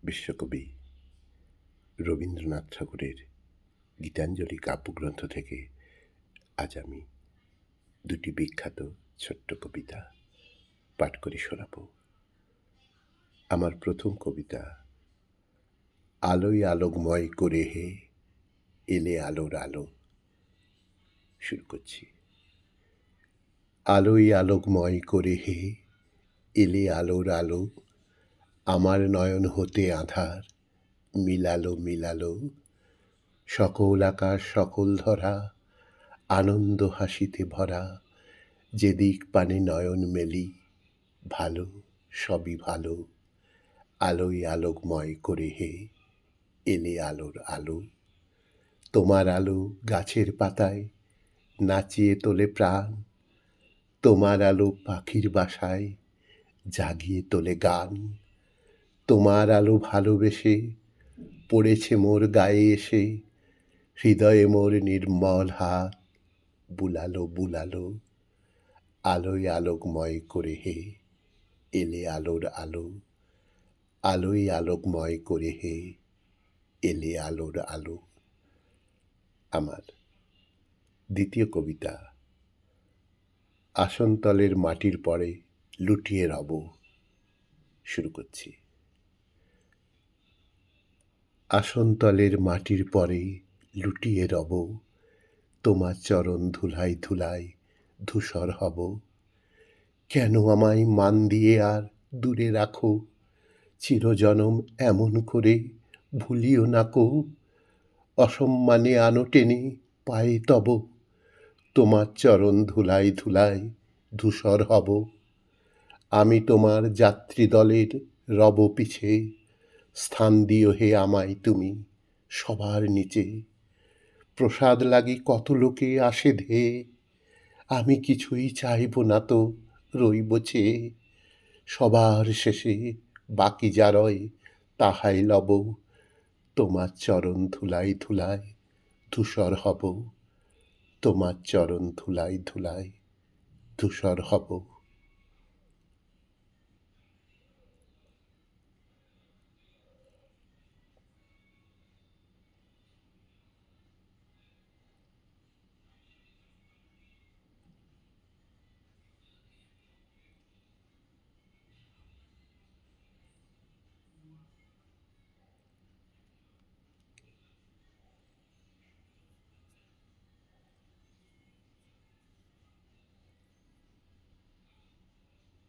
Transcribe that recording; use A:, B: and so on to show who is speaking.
A: বিশ্বকবি রবীন্দ্রনাথ ঠাকুরের গীতাঞ্জলি কাব্যগ্রন্থ থেকে আজ আমি দুটি বিখ্যাত ছোট্ট কবিতা পাঠ করে শোনাব। আমার প্রথম কবিতা, আলোয় আলোকময় করে হে এলে আলোর আলো। শুরু করছি। আলোয় আলোকময় করে হে এলে আলোর আলো, আমার নয়ন হতে আধার মিলালো মিলালো। সকল আকাশ সকল ধরা আনন্দ হাসিতে ভরা, যেদিক পানে নয়ন মেলি ভালো সবই ভালো। আলোয় আলোকময় করে হে এলে আলোর আলো, তোমার আলো গাছের পাতায় নাচিয়ে তোলে প্রাণ, তোমার আলো পাখির বাসায় জাগিয়ে তোলে গান। তোমার আলো ভালোবেসে পড়েছে মোর গায়ে এসে, হৃদয়ে মোর নির্মল হাত বুলালো বুলালো। আলোয় আলোকময় করে হে এলে আলোর আলো, আলোয় আলোকময় করে হে এলে আলোর আলো। আমার দ্বিতীয় কবিতা, আসনতলের মাটির পরে লুটিয়ে রব। শুরু করছি। আসনতলের মাটির পরে লুটিয়ে রব, তোমার চরণ ধুলায় ধুলায় ধূসর হব। কেন আমায় মান দিয়ে আর দূরে রাখো, চিরজনম এমন করে ভুলিও না কো। অসম্মানে আনো টেনে পায়ে তব, তোমার চরণ ধুলায় ধুলায় ধূসর হব। আমি তোমার যাত্রী দলের রব পিছে, স্থান দিও হে আমায় তুমি সবার নিচে। প্রসাদ লাগি কত লোকে আসে ধেয়ে, আমি কিছুই চাইব না তো রইব চেয়ে। সবার শেষে বাকি যা রয় তাহাই লব, তোমার চরণ ধুলায় ধুলায় ধূসর হব। তোমার চরণ ধুলায় ধুলায় ধূসর হব।